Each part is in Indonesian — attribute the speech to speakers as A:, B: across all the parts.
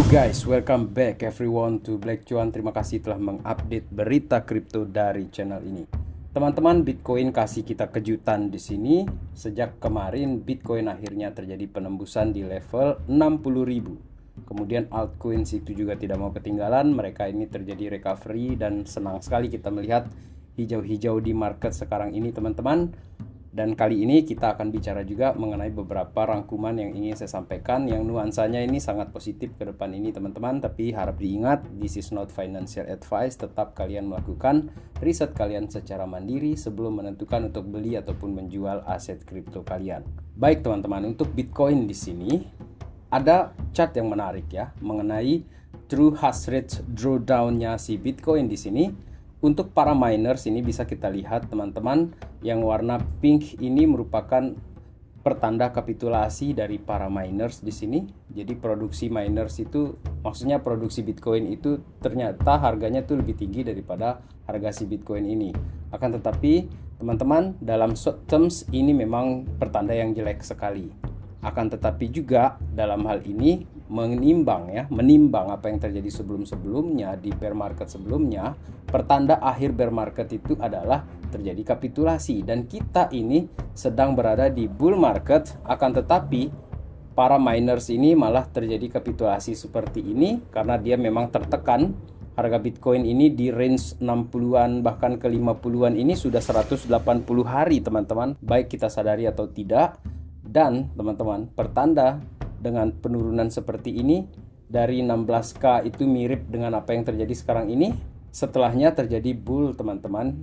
A: Guys, welcome back everyone to Black Cuan. Terima kasih telah mengupdate berita kripto dari channel ini. Teman-teman, Bitcoin kasih kita kejutan di sini. Sejak kemarin Bitcoin akhirnya terjadi penembusan di level 60.000. Kemudian altcoins itu juga tidak mau ketinggalan. Mereka ini terjadi recovery dan senang sekali kita melihat hijau-hijau di market sekarang ini, teman-teman. Dan kali ini kita akan bicara juga mengenai beberapa rangkuman yang ingin saya sampaikan, yang nuansanya ini sangat positif ke depan ini, teman-teman. Tapi harap diingat, this is not financial advice. Tetap kalian melakukan riset kalian secara mandiri sebelum menentukan untuk beli ataupun menjual aset kripto kalian. Baik teman-teman, untuk Bitcoin di sini ada chart yang menarik ya, mengenai true hash rate drawdown-nya si Bitcoin di sini. Untuk para miners ini bisa kita lihat, teman-teman, yang warna pink ini merupakan pertanda kapitulasi dari para miners di sini. Jadi produksi miners itu, maksudnya produksi Bitcoin itu ternyata harganya tuh lebih tinggi daripada harga si Bitcoin ini. Akan tetapi, teman-teman, dalam short terms ini memang pertanda yang jelek sekali. Akan tetapi juga dalam hal ini menimbang apa yang terjadi sebelum-sebelumnya di bear market sebelumnya, pertanda akhir bear market itu adalah terjadi kapitulasi, dan kita ini sedang berada di bull market. Akan tetapi para miners ini malah terjadi kapitulasi seperti ini karena dia memang tertekan. Harga Bitcoin ini di range 60-an bahkan ke 50-an ini sudah 180 hari, teman-teman, baik kita sadari atau tidak. Dan teman-teman, pertanda dengan penurunan seperti ini dari 16K itu mirip dengan apa yang terjadi sekarang ini. Setelahnya terjadi bull, teman-teman,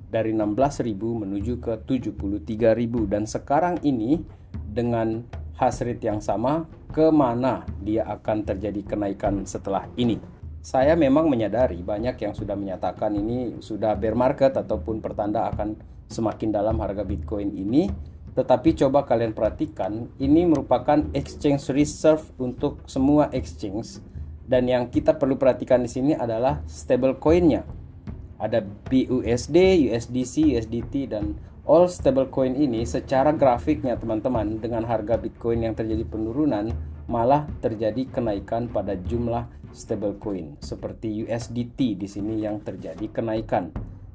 A: dari 16.000 menuju ke 73.000. Dan sekarang ini dengan hash rate yang sama, kemana dia akan terjadi kenaikan setelah ini? Saya memang menyadari banyak yang sudah menyatakan ini sudah bear market ataupun pertanda akan semakin dalam harga Bitcoin ini. Tetapi coba kalian perhatikan, ini merupakan exchange reserve untuk semua exchange, dan yang kita perlu perhatikan di sini adalah stable coinnya. Ada BUSD, USDC, USDT, dan all stable coin ini secara grafiknya, teman-teman, dengan harga Bitcoin yang terjadi penurunan, malah terjadi kenaikan pada jumlah stable coin seperti USDT di sini yang terjadi kenaikan,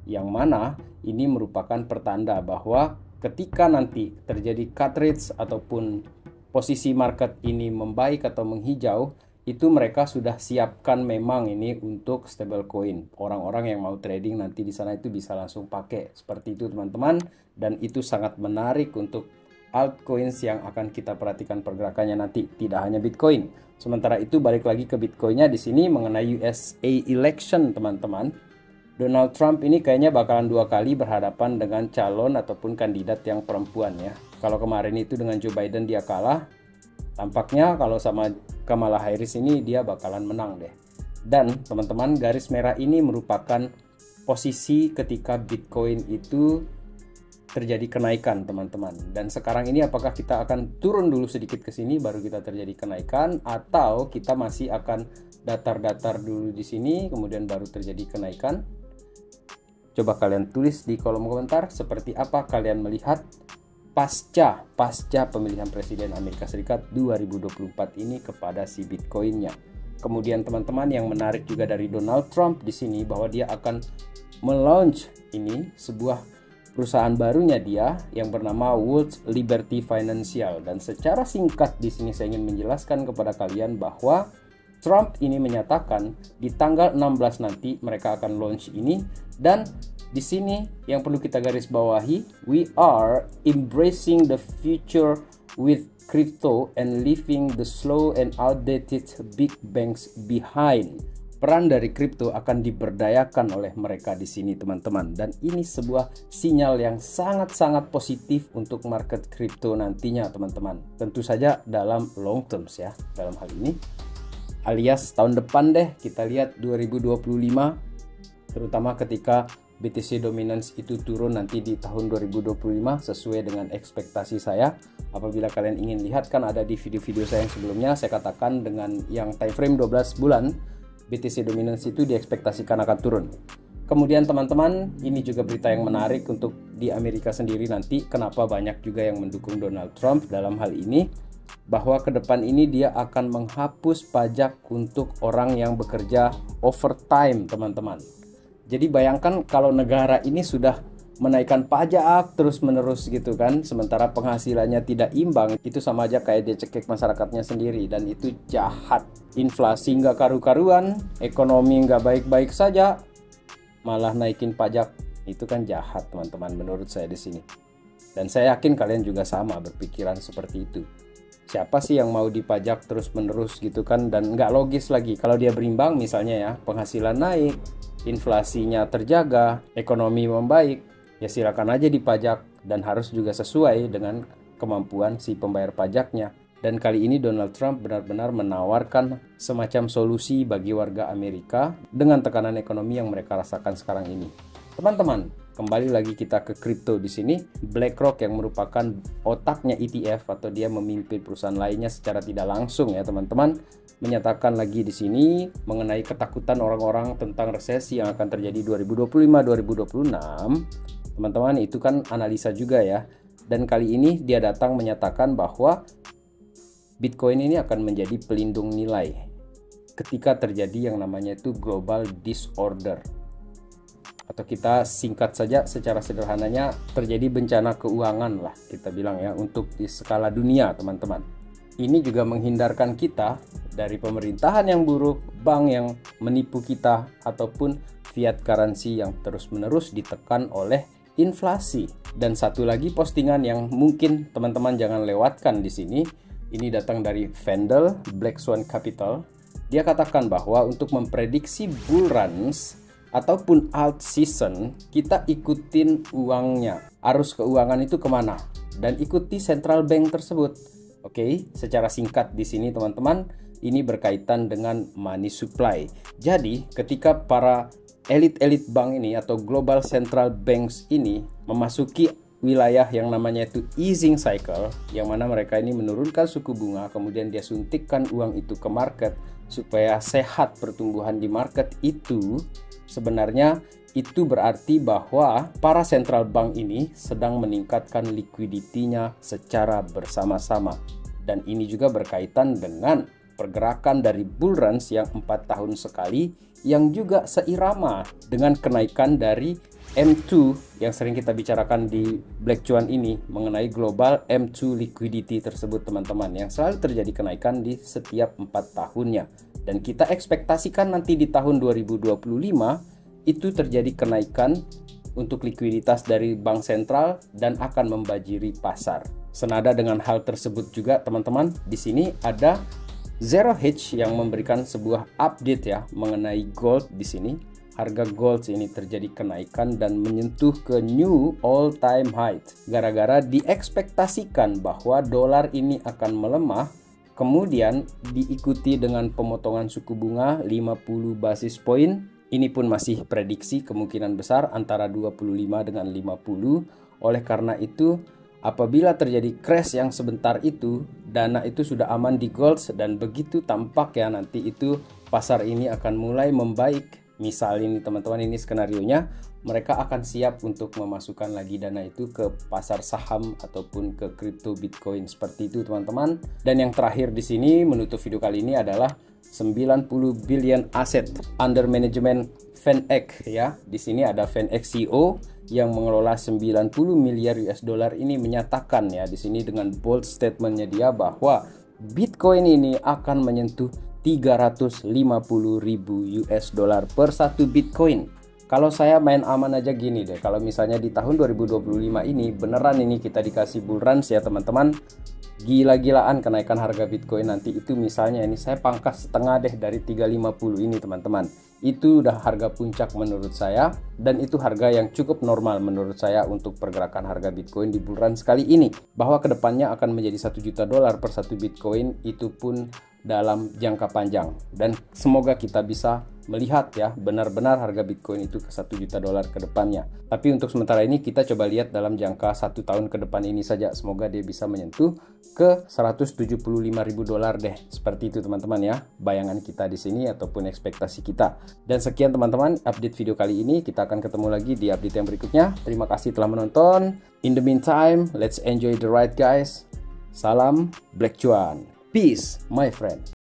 A: yang mana ini merupakan pertanda bahwa ketika nanti terjadi cut rates ataupun posisi market ini membaik atau menghijau, itu mereka sudah siapkan memang ini untuk stable coin. Orang-orang yang mau trading nanti di sana itu bisa langsung pakai seperti itu, teman-teman, dan itu sangat menarik untuk altcoins yang akan kita perhatikan pergerakannya nanti, tidak hanya Bitcoin. Sementara itu balik lagi ke Bitcoinnya di sini mengenai USA election, teman-teman. Donald Trump ini kayaknya bakalan 2 kali berhadapan dengan calon ataupun kandidat yang perempuan ya. Kalau kemarin itu dengan Joe Biden dia kalah, tampaknya kalau sama Kamala Harris ini dia bakalan menang deh. Dan teman-teman, garis merah ini merupakan posisi ketika Bitcoin itu terjadi kenaikan, teman-teman. Dan sekarang ini apakah kita akan turun dulu sedikit ke sini baru kita terjadi kenaikan, atau kita masih akan datar-datar dulu di sini kemudian baru terjadi kenaikan? Coba kalian tulis di kolom komentar seperti apa kalian melihat pasca pemilihan Presiden Amerika Serikat 2024 ini kepada si Bitcoinnya. Kemudian teman-teman, yang menarik juga dari Donald Trump di sini bahwa dia akan melaunch ini sebuah perusahaan barunya dia yang bernama World Liberty Financial. Dan secara singkat di sini saya ingin menjelaskan kepada kalian bahwa Trump ini menyatakan di tanggal 16 nanti mereka akan launch ini, dan di sini yang perlu kita garis bawahi, we are embracing the future with crypto and leaving the slow and outdated big banks behind. Peran dari kripto akan diberdayakan oleh mereka di sini, teman-teman, dan ini sebuah sinyal yang sangat-sangat positif untuk market kripto nantinya, teman-teman. Tentu saja dalam long terms ya, dalam hal ini alias tahun depan deh, kita lihat 2025, terutama ketika BTC dominance itu turun nanti di tahun 2025 sesuai dengan ekspektasi saya. Apabila kalian ingin lihat, kan ada di video-video saya yang sebelumnya, saya katakan dengan yang time frame 12 bulan BTC dominance itu diekspektasikan akan turun. Kemudian teman-teman, ini juga berita yang menarik untuk di Amerika sendiri nanti, kenapa banyak juga yang mendukung Donald Trump dalam hal ini. bahwa ke depan ini dia akan menghapus pajak untuk orang yang bekerja overtime, teman-teman. Jadi bayangkan kalau negara ini sudah menaikkan pajak terus-menerus gitu kan, sementara penghasilannya tidak imbang, itu sama aja kayak dia cekik masyarakatnya sendiri, dan itu jahat. Inflasi nggak karu-karuan, ekonomi nggak baik-baik saja, malah naikin pajak, itu kan jahat, teman-teman, menurut saya di sini. Dan saya yakin kalian juga sama berpikiran seperti itu. Siapa sih yang mau dipajak terus-menerus gitu kan, dan nggak logis lagi. Kalau dia berimbang misalnya ya, penghasilan naik, inflasinya terjaga, ekonomi membaik, ya silakan aja dipajak, dan harus juga sesuai dengan kemampuan si pembayar pajaknya. Dan kali ini Donald Trump benar-benar menawarkan semacam solusi bagi warga Amerika dengan tekanan ekonomi yang mereka rasakan sekarang ini. Teman-teman, kembali lagi kita ke kripto di sini. BlackRock yang merupakan otaknya ETF atau dia memimpin perusahaan lainnya secara tidak langsung ya teman-teman, menyatakan lagi di sini mengenai ketakutan orang-orang tentang resesi yang akan terjadi 2025-2026. Teman-teman, itu kan analisa juga ya. Dan kali ini dia datang menyatakan bahwa Bitcoin ini akan menjadi pelindung nilai ketika terjadi yang namanya itu global disorder. Atau kita singkat saja secara sederhananya, terjadi bencana keuangan lah kita bilang ya, untuk di skala dunia teman-teman. Ini juga menghindarkan kita dari pemerintahan yang buruk, bank yang menipu kita, ataupun fiat currency yang terus-menerus ditekan oleh inflasi. Dan satu lagi postingan yang mungkin teman-teman jangan lewatkan di sini, ini datang dari Vendel Black Swan Capital. Dia katakan bahwa untuk memprediksi bull runs ataupun alt season, kita ikutin uangnya, arus keuangan itu kemana, dan ikuti central bank tersebut. Oke, secara singkat di sini teman-teman, ini berkaitan dengan money supply. Jadi ketika para elit-elit bank ini atau global central banks ini memasuki wilayah yang namanya itu easing cycle, yang mana mereka ini menurunkan suku bunga, kemudian dia suntikkan uang itu ke market supaya sehat pertumbuhan di market itu, sebenarnya itu berarti bahwa para central bank ini sedang meningkatkan likuiditinya secara bersama-sama. Dan ini juga berkaitan dengan pergerakan dari bull runs yang 4 tahun sekali, yang juga seirama dengan kenaikan dari M2 yang sering kita bicarakan di Black Cuan ini mengenai global M2 liquidity tersebut teman-teman, yang selalu terjadi kenaikan di setiap 4 tahunnya. Dan kita ekspektasikan nanti di tahun 2025 itu terjadi kenaikan untuk likuiditas dari bank sentral dan akan membanjiri pasar. Senada dengan hal tersebut juga teman-teman, di sini ada Zero Hedge yang memberikan sebuah update ya mengenai gold di sini. Harga gold ini terjadi kenaikan dan menyentuh ke new all time high gara-gara diekspektasikan bahwa dolar ini akan melemah, kemudian diikuti dengan pemotongan suku bunga 50 basis point. Ini pun masih prediksi, kemungkinan besar antara 25 dengan 50. Oleh karena itu, apabila terjadi crash yang sebentar itu, dana itu sudah aman di gold, dan begitu tampak ya nanti itu pasar ini akan mulai membaik. Misal ini teman-teman, ini skenarionya, mereka akan siap untuk memasukkan lagi dana itu ke pasar saham ataupun ke kripto Bitcoin seperti itu teman-teman. Dan yang terakhir di sini menutup video kali ini adalah 90 billion aset under management FanEck ya. Di sini ada FanEck CEO yang mengelola 90 miliar US dollar ini menyatakan ya di sini dengan bold statementnya dia bahwa Bitcoin ini akan menyentuh 350.000 US dollar per satu Bitcoin. Kalau saya main aman aja gini deh, kalau misalnya di tahun 2025 ini beneran ini kita dikasih bull runs ya teman-teman, gila-gilaan kenaikan harga Bitcoin nanti itu, misalnya ini saya pangkas setengah deh dari 350 ini teman-teman. Itu udah harga puncak menurut saya, dan itu harga yang cukup normal menurut saya untuk pergerakan harga Bitcoin di bull run sekali ini. Bahwa kedepannya akan menjadi 1 juta dolar per satu Bitcoin, itu pun dalam jangka panjang, dan semoga kita bisa melihat ya benar-benar harga Bitcoin itu ke 1 juta dolar ke depannya. Tapi untuk sementara ini kita coba lihat dalam jangka 1 tahun ke depan ini saja, semoga dia bisa menyentuh ke 175.000 dolar deh. Seperti itu teman-teman ya, bayangan kita di sini ataupun ekspektasi kita. Dan sekian teman-teman update video kali ini, kita akan ketemu lagi di update yang berikutnya. Terima kasih telah menonton. In the meantime, let's enjoy the ride guys. Salam Black Cuan. Peace, my friend.